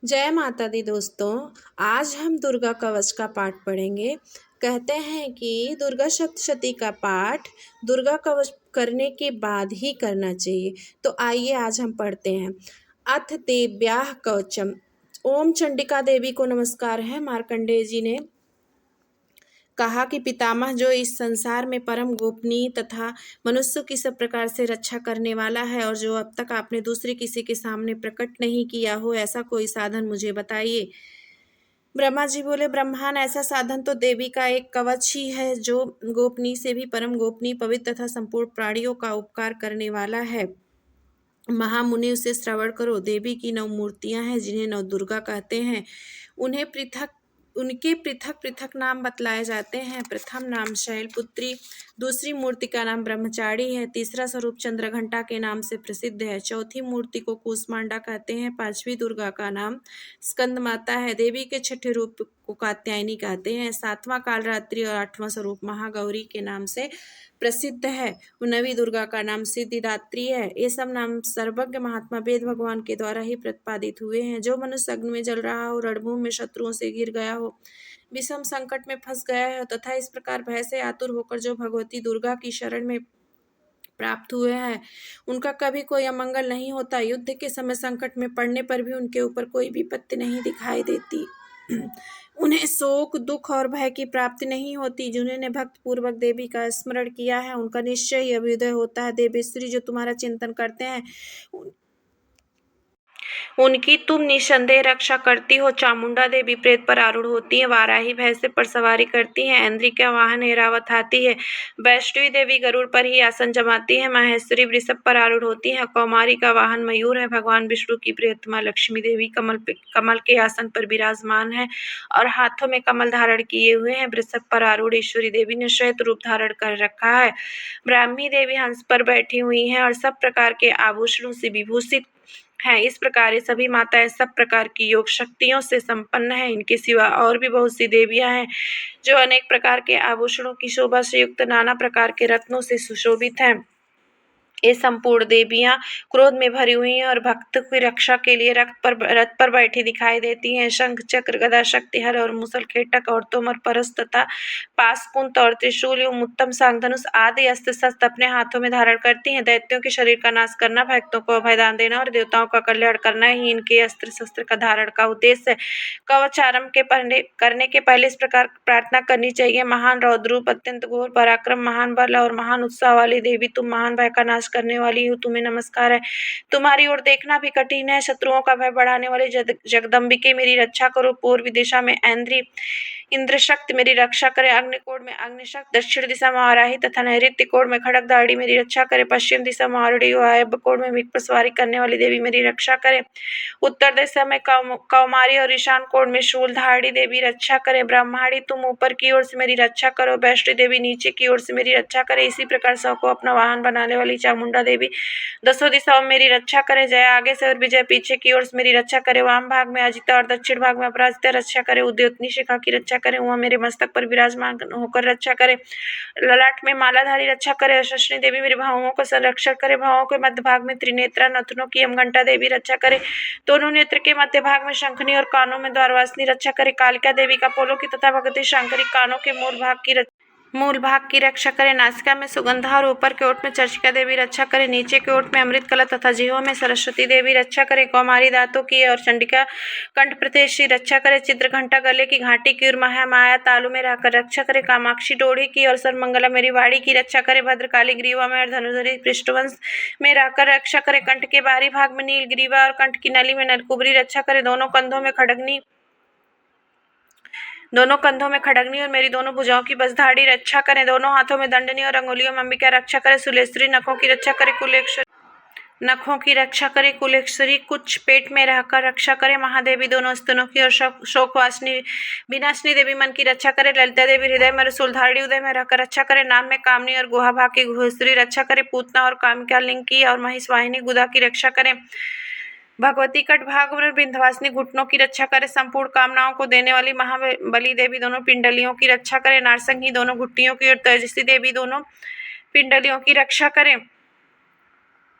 जय माता दी दोस्तों। आज हम दुर्गा कवच का पाठ पढ़ेंगे। कहते हैं कि दुर्गा सप्तशती का पाठ दुर्गा कवच करने के बाद ही करना चाहिए। तो आइए आज हम पढ़ते हैं। अथ देव्याः कवचम। ओम चंडिका देवी को नमस्कार है। मार्कंडेय जी ने कहा कि पितामह जो इस संसार में परम गोपनीय तथा मनुष्यों की सब प्रकार से रक्षा करने वाला है और जो अब तक आपने दूसरे किसी के सामने प्रकट नहीं किया हो, ऐसा कोई साधन मुझे बताइए। ब्रह्मा जी बोले, ब्रह्मान ऐसा साधन तो देवी का एक कवच ही है जो गोपनीय से भी परम गोपनीय, पवित्र तथा संपूर्ण प्राणियों का उपकार करने वाला है। महामुनि उसे श्रवण करो। देवी की 9 मूर्तियां हैं जिन्हें 9 दुर्गा कहते हैं। उनके पृथक पृथक नाम बतलाए जाते हैं। प्रथम नाम शैलपुत्री, दूसरी मूर्ति का नाम ब्रह्मचारी है, तीसरा स्वरूप चंद्रघंटा के नाम से प्रसिद्ध है, चौथी मूर्ति को कूष्मांडा कहते हैं, पांचवी दुर्गा का नाम स्कंद माता है, देवी के छठे रूप को कात्यायनी कहते हैं, सातवां कालरात्रि और आठवां स्वरूप महागौरी के नाम से प्रसिद्ध है। 9वीं दुर्गा का नाम सिद्धिदात्री है। ये सब नाम सर्वज्ञ महात्मा वेद भगवान के द्वारा ही प्रतिपादित हुए हैं। जो मनुष्य अग्नि में जल रहा हो, रणभूमि में शत्रुओं से घिर गया हो, विषम संकट में फंस गया है तथा इस प्रकार भय से आतुर होकर जो भगवती दुर्गा की शरण में प्राप्त हुए हैं, उनका कभी कोई अमंगल नहीं होता। युद्ध के समय संकट में पड़ने पर भी उनके ऊपर कोई विपत्ति नहीं दिखाई देती। उन्हें शोक, दुख और भय की प्राप्ति नहीं होती। जिन्होंने भक्त पूर्वक देवी का स्मरण किया है, उनका निश्चय ही अभ्युदय होता है। देवेश्वरी, जो तुम्हारा चिंतन करते हैं, उनकी तुम निसंदेह रक्षा करती हो। चामुंडा देवी प्रेत पर आरूढ़ होती है, वाराही भैंस पर सवारी करती है, ऐन्द्री का वाहन ऐरावत हाथी है, वैष्णवी देवी गरुड़ पर ही आसन जमाती है, माहेश्वरी वृषभ पर आरूढ़ होती है, कौमारी का वाहन मयूर है, भगवान विष्णु की प्रियतमा लक्ष्मी देवी कमल के आसन पर विराजमान है और हाथों में कमल धारण किए हुए हैं। वृषभ पर आरूढ़ ईश्वरी देवी ने श्वेत रूप धारण कर रखा है। ब्राह्मी देवी हंस पर बैठी हुई हैं और सब प्रकार के आभूषणों से विभूषित हैं। इस प्रकार ये सभी माताएं सब प्रकार की योग शक्तियों से संपन्न हैं। इनके सिवा और भी बहुत सी देवियां हैं जो अनेक प्रकार के आभूषणों की शोभा से युक्त, नाना प्रकार के रत्नों से सुशोभित हैं। ये संपूर्ण देवियां क्रोध में भरी हुई हैं और भक्त की रक्षा के लिए रथ पर बैठी दिखाई देती हैं। शंख, चक्र, गदा, शक्तिहर और मुसल, खेटक और तोमर, परस तथा पाशकुंत और त्रिशूल एवं उत्तम सांग धनुष आदि अस्त्र शस्त्र अपने हाथों में धारण करती हैं। दैत्यों के शरीर का नाश करना, भक्तों को अभयदान देना और देवताओं का कल्याण करना ही इनके अस्त्र शस्त्र का धारण का उद्देश्य है। कवच आरंभ करने के पहले इस प्रकार प्रार्थना करनी चाहिए। महान रौद्रूप, अत्यंत घोर पराक्रम, महान बल और महान उत्साह वाली देवी, तुम महान भय का नाश करने वाली हो, तुम्हें नमस्कार है। तुम्हारी ओर देखना भी कठिन है। शत्रुओं का भय बढ़ाने वाली जगदम्बिके, मेरी रक्षा करो। पूर्व दिशा में ऐन्द्री इंद्र शक्ति मेरी रक्षा करे। अग्निकोण में अग्निशक्ति, दक्षिण दिशा में वाराही तथा नैऋत्य कोण में खड्गधारी मेरी रक्षा करे। पश्चिम दिशा में आरूढ़ी, वायव्य कोण में मिग पर सवारी करने वाली देवी मेरी रक्षा करे। उत्तर दिशा में कौमारी और ईशान कोण में शूलधारी देवी रक्षा करे। ब्रह्माणी, तुम ऊपर की ओर से मेरी रक्षा करो। वैष्णवी देवी नीचे की ओर से मेरी रक्षा करे। इसी प्रकार सौ को अपना वाहन बनाने वाली चामुंडा देवी 10 दिशाओं में मेरी रक्षा करे। जय आगे से और विजय पीछे की ओर से मेरी रक्षा करे। वाम भाग में अजिता और दक्षिण भाग में अपराजिता रक्षा करे। उद्योतनी शिखा की रक्षा करे। वह मेरे मस्तक पर विराजमान होकर रक्षा करे। ललाट में मालाधारी रक्षा करे। यशस्विनी देवी मेरे भावों का संरक्षण करे। भावों के मध्य भाग में त्रिनेत्रा नथनों की यमघंटा देवी रक्षा करे। दोनों नेत्र के मध्य भाग में शंखनी और कानों में द्वारवासिनी रक्षा करे। कालिका देवी का पोलों की तथा भगवती शंकरी कानों के मूल भाग की रक्षा करे। नासिका में सुगंधा और ऊपर के ओठ में चर्चिका देवी रक्षा करे। नीचे के ओठ में अमृत कला तथा जीवों में सरस्वती देवी रक्षा करे। कौमारी दांतों की और चंडिका कंठ प्रदेश रक्षा करे। चित्रघंटा गले की घाटी की और माया तालु में रहकर रक्षा करे। कामाक्षी डोढ़ी की और सर्वमंगला मेरी वाड़ी की रक्षा करे। भद्रकाली ग्रीवा में और धनुधरी पृष्ठवंश में रहकर रक्षा करे। कंठ के बाहरी भाग में नील ग्रीवा और कंठ की नली में नलकुबरी रक्षा करे। दोनों कंधों में खड़गनी और मेरी दोनों भुजाओं की बसधाड़ी रक्षा करें। दोनों हाथों में दंडनी और अंगुलियों में अंबिका रक्षा करे। सुलेश्वरी नखों की रक्षा करे। कुलेश्वरी कुछ पेट में रहकर रक्षा करे। महादेवी दोनों स्तनों की और शोकवासिनी विनाशिनी देवी मन की रक्षा करे। ललिता देवी हृदय में रसूलधारी उदय में रहकर रक्षा करे। नाम में कामनी और गुहा भाग की घुहेश्वरी रक्षा करे। पूतना और कामिका लिंग की और महिषवाहिनी गुदा की रक्षा करे। भगवती कट भाग में विंध्यवासिनी घुटनों की रक्षा करे। संपूर्ण कामनाओं को देने वाली महाबली देवी दोनों पिंडलियों की रक्षा करे। नारसंगी दोनों घुट्टियों की और तेजस्वी देवी दोनों पिंडलियों की रक्षा करे।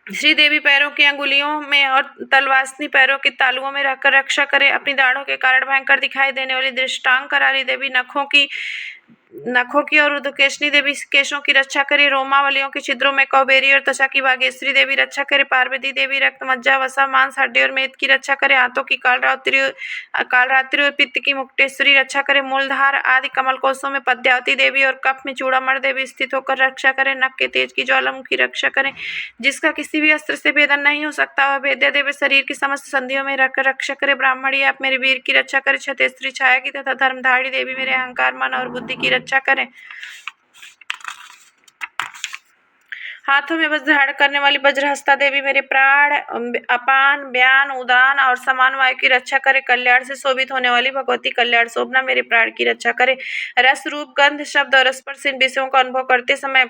श्रीदेवी पैरों की अंगुलियों में और तलवासनी पैरों की तालुओं में रखकर रक्षा करे। अपनी दाढ़ों के कारण भयंकर दिखाई देने वाली दृष्टांग करारी देवी नखों की और ऊर्ध्वकेशनी देवी केशों की रक्षा करे। रोमावलियों के छिद्रों में कौबेरी और त्वचा की भाग्यश्री देवी रक्षा करे। पार्वती देवी रक्त, मज्जा, वसा, मांस, हड्डी और मेद की रक्षा करे। हाथों की कालरात्रि और पित्त की मुक्तेश्वरी रक्षा करे। मूलधार आदि कमल कोशों में पद्यावती देवी और कफ में चूड़ामणि देवी स्थित होकर रक्षा करे। नख के तेज की ज्वालामुखी रक्षा करे, जिसका किसी भी अस्त्र से भेदन नहीं हो सकता। वह भेद्या देवी शरीर की समस्त संधियों में रखकर रक्षा करे। ब्राह्मणी आप मेरे वीर की रक्षा करे। क्षतेस्त्री छाया की तथा धर्मधारी देवी मेरे अहंकार, मन और बुद्धि की रक्षा करें। हाथों में वज्र धारण करने वाली वज्रहस्ता देवी मेरे प्राण, अपान, व्यान, उदान और समान वायु की रक्षा करे। कल्याण से शोभित होने वाली भगवती कल्याण शोभना मेरे प्राण की रक्षा करे। रस, रूप, गंध, शब्द और स्पर्श इन विषयों का अनुभव करते समय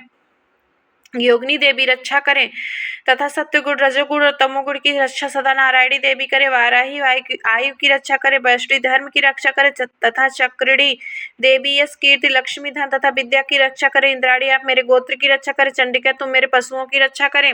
योगिनी देवी रक्षा करें तथा सत्यगुण, रजोगुण और तमोगुण की रक्षा सदा नारायणी देवी करे। वाराही आयु की रक्षा करे। वैष्णवी धर्म की रक्षा करे तथा चक्रिणी देवी यश, कीर्ति, लक्ष्मी, धन तथा विद्या की रक्षा करे। इंद्राणी आप मेरे गोत्र की रक्षा करे। चंडिका तुम मेरे पशुओं की रक्षा करें।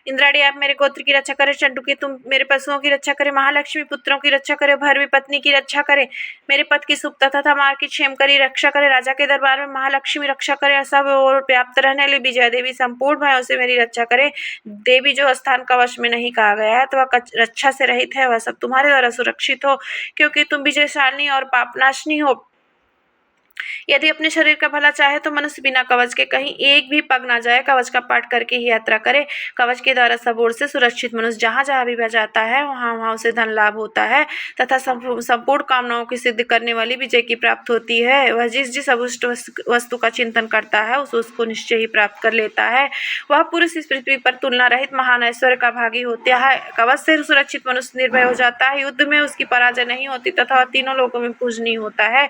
इंद्राणी आप मेरे गोत्र की रक्षा करे। चंडुकी तुम मेरे पशुओं की रक्षा करे। महालक्ष्मी पुत्रों की रक्षा करे। भैरवी पत्नी की रक्षा करे। मेरे पद की सुप्ता तथा मार की क्षेम करी रक्षा करे। राजा के दरबार में महालक्ष्मी रक्षा करे। सब और व्याप्त रहने वाली विजया देवी संपूर्ण भयों से मेरी रक्षा करे। देवी जो स्थान कवच में नहीं कहा गया है तो वह रक्षा से रहित है, वह सब तुम्हारे द्वारा सुरक्षित हो, क्योंकि तुम विजयशालिनी और पापनाशनी हो। यदि अपने शरीर का भला चाहे तो मनुष्य बिना कवच के कहीं एक भी पग ना जाए। कवच का पाठ करके ही यात्रा करे। कवच के द्वारा सब ओर से सुरक्षित मनुष्य जहाँ जहाँ भी जाता है वहाँ उसे धन लाभ होता है तथा संपूर्ण कामनाओं की सिद्ध करने वाली विजय की प्राप्त होती है। वह जिस अभुष्ट वस्तु का चिंतन करता है उसको निश्चय ही प्राप्त कर लेता है। वह पुरुष इस पृथ्वी पर तुलना रहित महान ऐश्वर्य का भागी होता है। कवच से सुरक्षित मनुष्य निर्भय हो जाता है। युद्ध में उसकी पराजय नहीं होती तथा तीनों लोगों में पूजनीय होता है।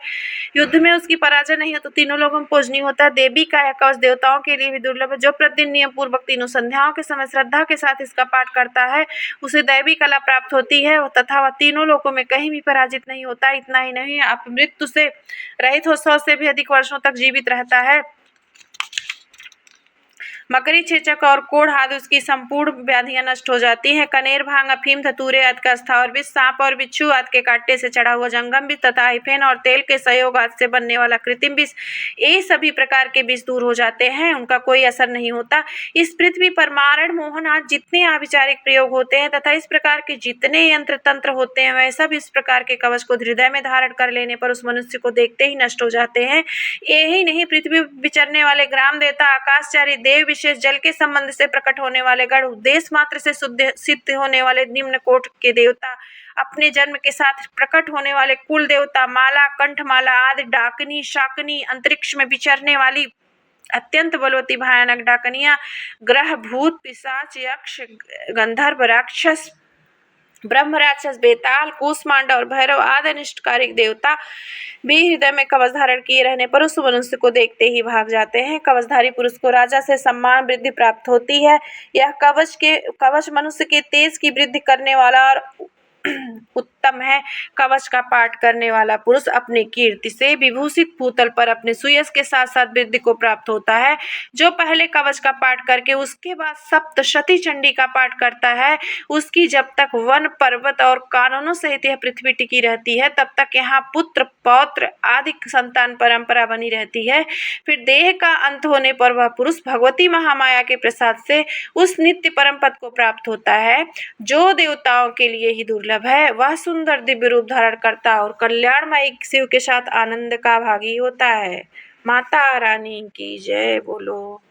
युद्ध में उसकी पराजय नहीं हो तो तीनों लोगों में पूजनीय होता है। देवी का यह कवच देवताओं के लिए भी दुर्लभ है। जो प्रतिदिन नियम पूर्वक तीनों संध्याओं के समय श्रद्धा के साथ इसका पाठ करता है उसे दैवी कला प्राप्त होती है तथा वह तीनों लोकों में कहीं भी पराजित नहीं होता। इतना ही नहीं, आप मृत्यु से रहित हो 100 से भी अधिक वर्षों तक जीवित रहता है। मकरी, चेचक और कोढ़ आदि उसकी संपूर्ण व्याधियां नष्ट हो जाती हैं। कनेर, भांग, अफीम, धतूरे आदि का स्थावर विष, सांप और बिच्छू आदि के कांटे से चढ़ा हुआ जंगम विष तथा हाइफेन और तेल के सहयोग आदि से बनने वाला कृत्रिम विष, ये सभी प्रकार के विष दूर हो जाते हैं, उनका कोई असर नहीं होता। इस पृथ्वी पर मारण, मोहन आदि जितने आभिचारिक प्रयोग होते हैं तथा इस प्रकार के जितने यंत्र तंत्र होते हैं वह सब इस प्रकार के कवच को हृदय में धारण कर लेने पर उस मनुष्य को देखते ही नष्ट हो जाते हैं। यही नहीं, पृथ्वी विचरने वाले ग्राम देवता, आकाशचारी देव, विशेष जल के संबंध से प्रकट होने वाले गण, उद्देश्य मात्र से सिद्ध होने वाले निम्न कोट के देवता, अपने जन्म के साथ प्रकट होने वाले कुल देवता, माला, कंठमाला आदि, डाकनी, शाकनी, अंतरिक्ष में विचरने वाली अत्यंत बलवती भयानक डाकनिया, ग्रह, भूत, पिशाच, यक्ष, गंधर्व, राक्षस, ब्रह्म, राक्षस, बेताल, कूष्मांड और भैरव आदि अनिष्टकारी देवता भी हृदय में कवच धारण किए रहने पर उस मनुष्य को देखते ही भाग जाते हैं। कवचधारी पुरुष को राजा से सम्मान वृद्धि प्राप्त होती है। यह कवच मनुष्य के तेज की वृद्धि करने वाला और उत्तम है। कवच का पाठ करने वाला पुरुष अपने कीर्ति से विभूषित भूतल पर अपने सुयश के साथ साथ वृद्धि को प्राप्त होता है। जो पहले कवच का पाठ करके उसके बाद सप्तशती चंडी का पाठ करता है उसकी जब तक वन, पर्वत और कानूनों सहित यह पृथ्वी टिकी रहती है तब तक यहाँ पुत्र, पौत्र आदि संतान परंपरा बनी रहती है। फिर देह का अंत होने पर वह पुरुष भगवती महामाया के प्रसाद से उस नित्य परम पद को प्राप्त होता है जो देवताओं के लिए ही दुर्लभ है। वह सुंदर दिव्य रूप धारण करता और कल्याणमय शिव के साथ आनंद का भागी होता है। माता रानी की जय बोलो।